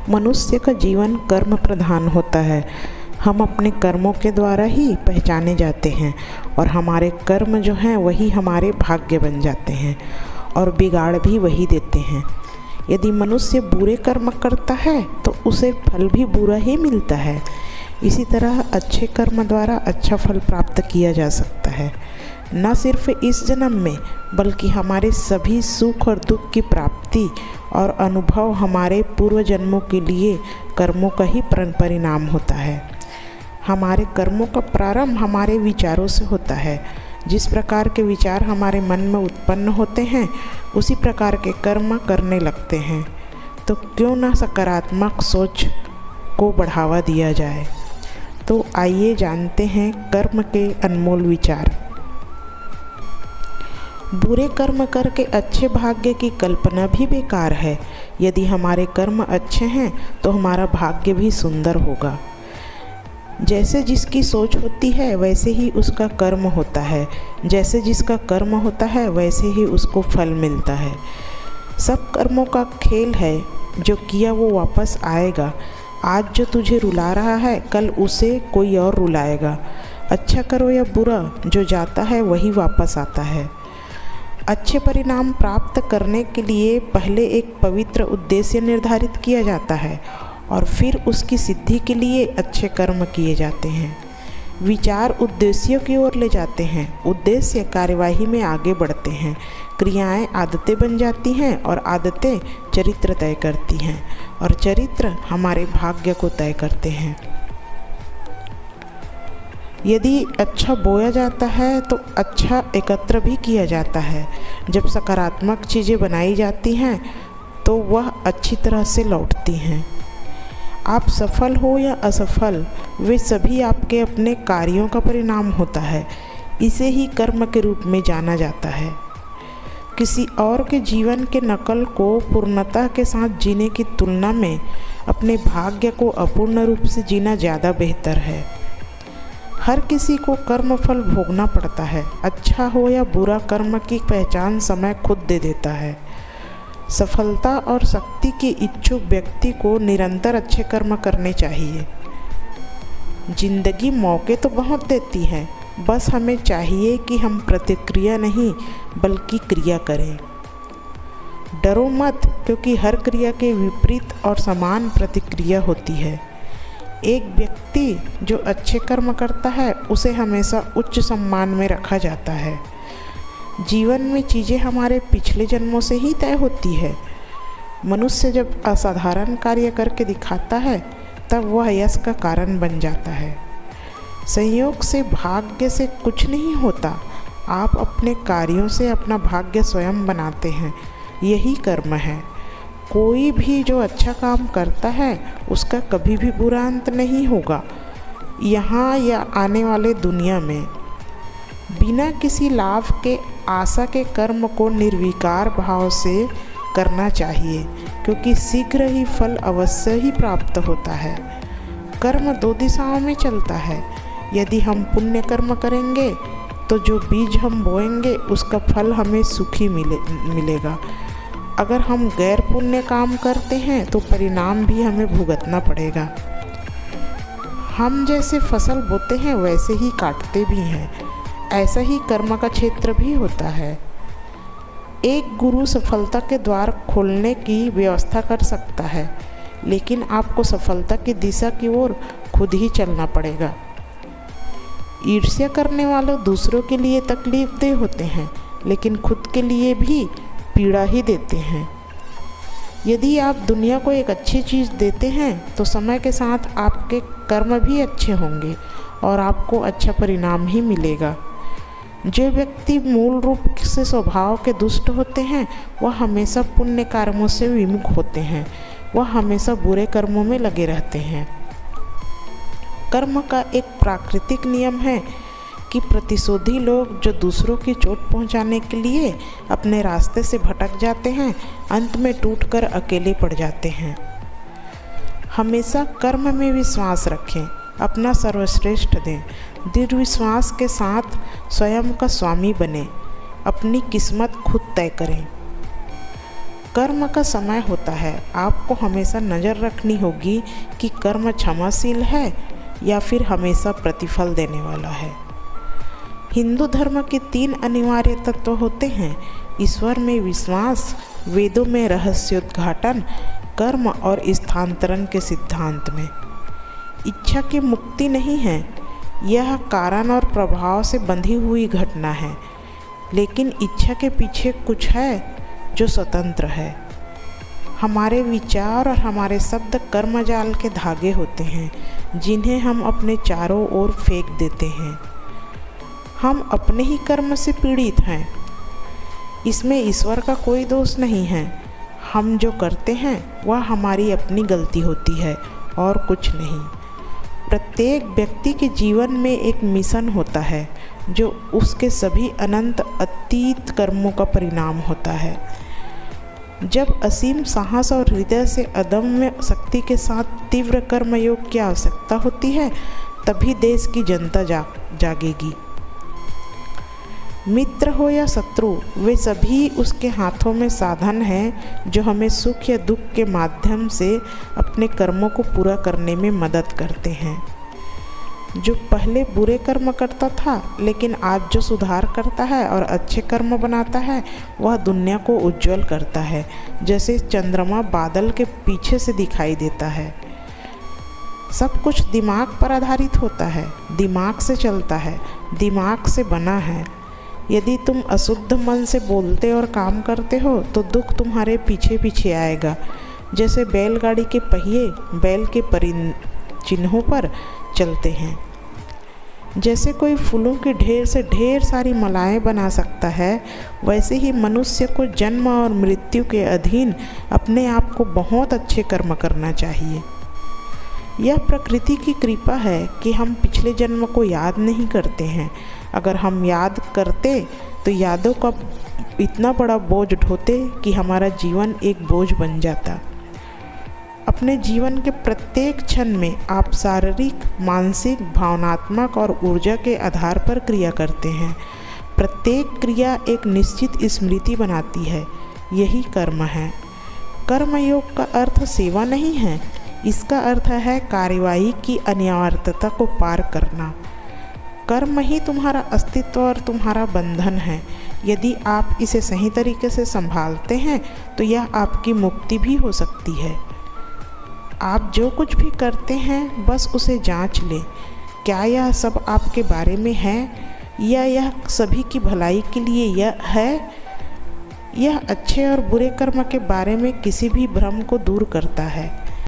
मनुष्य का जीवन कर्म प्रधान होता है। हम अपने कर्मों के द्वारा ही पहचाने जाते हैं और हमारे कर्म जो हैं वही हमारे भाग्य बन जाते हैं और बिगाड़ भी वही देते हैं। यदि मनुष्य बुरे कर्म करता है तो उसे फल भी बुरा ही मिलता है। इसी तरह अच्छे कर्म द्वारा अच्छा फल प्राप्त किया जा सकता है। न सिर्फ इस जन्म में बल्कि हमारे सभी सुख और दुख की प्राप्ति और अनुभव हमारे पूर्व जन्मों के लिए कर्मों का ही परिणाम होता है। हमारे कर्मों का प्रारंभ हमारे विचारों से होता है। जिस प्रकार के विचार हमारे मन में उत्पन्न होते हैं उसी प्रकार के कर्म करने लगते हैं। तो क्यों ना सकारात्मक सोच को बढ़ावा दिया जाए। तो आइए जानते हैं कर्म के अनमोल विचार। बुरे कर्म करके अच्छे भाग्य की कल्पना भी बेकार है। यदि हमारे कर्म अच्छे हैं तो हमारा भाग्य भी सुंदर होगा। जैसे जिसकी सोच होती है वैसे ही उसका कर्म होता है। जैसे जिसका कर्म होता है वैसे ही उसको फल मिलता है। सब कर्मों का खेल है। जो किया वो वापस आएगा। आज जो तुझे रुला रहा है कल उसे कोई और रुलाएगा। अच्छा करो या बुरा, जो जाता है वही वापस आता है। अच्छे परिणाम प्राप्त करने के लिए पहले एक पवित्र उद्देश्य निर्धारित किया जाता है और फिर उसकी सिद्धि के लिए अच्छे कर्म किए जाते हैं। विचार उद्देश्यों की ओर ले जाते हैं। उद्देश्य कार्यवाही में आगे बढ़ते हैं। क्रियाएं आदतें बन जाती हैं और आदतें चरित्र तय करती हैं और चरित्र हमारे भाग्य को तय करते हैं। यदि अच्छा बोया जाता है तो अच्छा एकत्र भी किया जाता है। जब सकारात्मक चीज़ें बनाई जाती हैं तो वह अच्छी तरह से लौटती हैं। आप सफल हो या असफल, वे सभी आपके अपने कार्यों का परिणाम होता है। इसे ही कर्म के रूप में जाना जाता है। किसी और के जीवन के नकल को पूर्णता के साथ जीने की तुलना में अपने भाग्य को अपूर्ण रूप से जीना ज़्यादा बेहतर है। हर किसी को कर्म फल भोगना पड़ता है। अच्छा हो या बुरा, कर्म की पहचान समय खुद दे देता है। सफलता और शक्ति के इच्छुक व्यक्ति को निरंतर अच्छे कर्म करने चाहिए। जिंदगी मौके तो बहुत देती है, बस हमें चाहिए कि हम प्रतिक्रिया नहीं बल्कि क्रिया करें। डरो मत, क्योंकि हर क्रिया के विपरीत और समान प्रतिक्रिया होती है। एक व्यक्ति जो अच्छे कर्म करता है उसे हमेशा उच्च सम्मान में रखा जाता है। जीवन में चीज़ें हमारे पिछले जन्मों से ही तय होती है। मनुष्य जब असाधारण कार्य करके दिखाता है तब वह यश का कारण बन जाता है। संयोग से, भाग्य से कुछ नहीं होता। आप अपने कार्यों से अपना भाग्य स्वयं बनाते हैं। यही कर्म है। कोई भी जो अच्छा काम करता है उसका कभी भी बुरा अंत नहीं होगा, यहाँ या आने वाले दुनिया में। बिना किसी लाभ के आशा के कर्म को निर्विकार भाव से करना चाहिए, क्योंकि शीघ्र ही फल अवश्य ही प्राप्त होता है। कर्म दो दिशाओं में चलता है। यदि हम पुण्य कर्म करेंगे तो जो बीज हम बोएंगे उसका फल हमें सुखी मिलेगा। अगर हम गैर पुण्य काम करते हैं तो परिणाम भी हमें भुगतना पड़ेगा। हम जैसे फसल बोते हैं वैसे ही काटते भी हैं। ऐसा ही कर्म का क्षेत्र भी होता है। एक गुरु सफलता के द्वार खोलने की व्यवस्था कर सकता है, लेकिन आपको सफलता की दिशा की ओर खुद ही चलना पड़ेगा। ईर्ष्या करने वाले दूसरों के लिए तकलीफदेह होते हैं, लेकिन खुद के लिए भी पीड़ा ही देते हैं। यदि आप दुनिया को एक अच्छी चीज़ देते हैं तो समय के साथ आपके कर्म भी अच्छे होंगे और आपको अच्छा परिणाम ही मिलेगा। जो व्यक्ति मूल रूप से स्वभाव के दुष्ट होते हैं वह हमेशा पुण्य कर्मों से विमुख होते हैं। वह हमेशा बुरे कर्मों में लगे रहते हैं। कर्म का एक प्राकृतिक नियम है कि प्रतिशोधी लोग जो दूसरों की चोट पहुंचाने के लिए अपने रास्ते से भटक जाते हैं, अंत में टूटकर अकेले पड़ जाते हैं। हमेशा कर्म में विश्वास रखें, अपना सर्वश्रेष्ठ दें, दृढ़ विश्वास के साथ स्वयं का स्वामी बने, अपनी किस्मत खुद तय करें। कर्म का समय होता है। आपको हमेशा नज़र रखनी होगी कि कर्म क्षमाशील है या फिर हमेशा प्रतिफल देने वाला है। हिंदू धर्म के 3 अनिवार्य तत्व होते हैं: ईश्वर में विश्वास, वेदों में रहस्योद्घाटन, कर्म और स्थानांतरण के सिद्धांत में। इच्छा की मुक्ति नहीं है, यह कारण और प्रभाव से बंधी हुई घटना है, लेकिन इच्छा के पीछे कुछ है जो स्वतंत्र है। हमारे विचार और हमारे शब्द कर्मजाल के धागे होते हैं जिन्हें हम अपने चारों ओर फेंक देते हैं। हम अपने ही कर्म से पीड़ित हैं। इसमें ईश्वर का कोई दोष नहीं है। हम जो करते हैं वह हमारी अपनी गलती होती है और कुछ नहीं। प्रत्येक व्यक्ति के जीवन में एक मिशन होता है जो उसके सभी अनंत अतीत कर्मों का परिणाम होता है। जब असीम साहस और हृदय से अदम्य शक्ति के साथ तीव्र कर्मयोग की आवश्यकता होती है, तभी देश की जनता जागेगी। मित्र हो या शत्रु, वे सभी उसके हाथों में साधन हैं जो हमें सुख या दुख के माध्यम से अपने कर्मों को पूरा करने में मदद करते हैं। जो पहले बुरे कर्म करता था लेकिन आज जो सुधार करता है और अच्छे कर्म बनाता है, वह दुनिया को उज्जवल करता है, जैसे चंद्रमा बादल के पीछे से दिखाई देता है। सब कुछ दिमाग पर आधारित होता है, दिमाग से चलता है, दिमाग से बना है। यदि तुम अशुद्ध मन से बोलते और काम करते हो तो दुख तुम्हारे पीछे पीछे आएगा। जैसे बैलगाड़ी के पहिए बैल के चिन्हों पर चलते हैं। जैसे कोई फूलों के ढेर से ढेर सारी मालाएं बना सकता है, वैसे ही मनुष्य को जन्म और मृत्यु के अधीन अपने आप को बहुत अच्छे कर्म करना चाहिए। यह प्रकृति की कृपा है कि हम पिछले जन्म को याद नहीं करते हैं। अगर हम याद करते तो यादों का इतना बड़ा बोझ ढोते कि हमारा जीवन एक बोझ बन जाता। अपने जीवन के प्रत्येक क्षण में आप शारीरिक, मानसिक, भावनात्मक और ऊर्जा के आधार पर क्रिया करते हैं। प्रत्येक क्रिया एक निश्चित स्मृति बनाती है। यही कर्म है। कर्मयोग का अर्थ सेवा नहीं है, इसका अर्थ है कार्यवाही की अनिवार्यता को पार करना। कर्म ही तुम्हारा अस्तित्व और तुम्हारा बंधन है। यदि आप इसे सही तरीके से संभालते हैं तो यह आपकी मुक्ति भी हो सकती है। आप जो कुछ भी करते हैं बस उसे जांच लें। क्या यह सब आपके बारे में है या यह सभी की भलाई के लिए यह है? यह अच्छे और बुरे कर्म के बारे में किसी भी भ्रम को दूर करता है।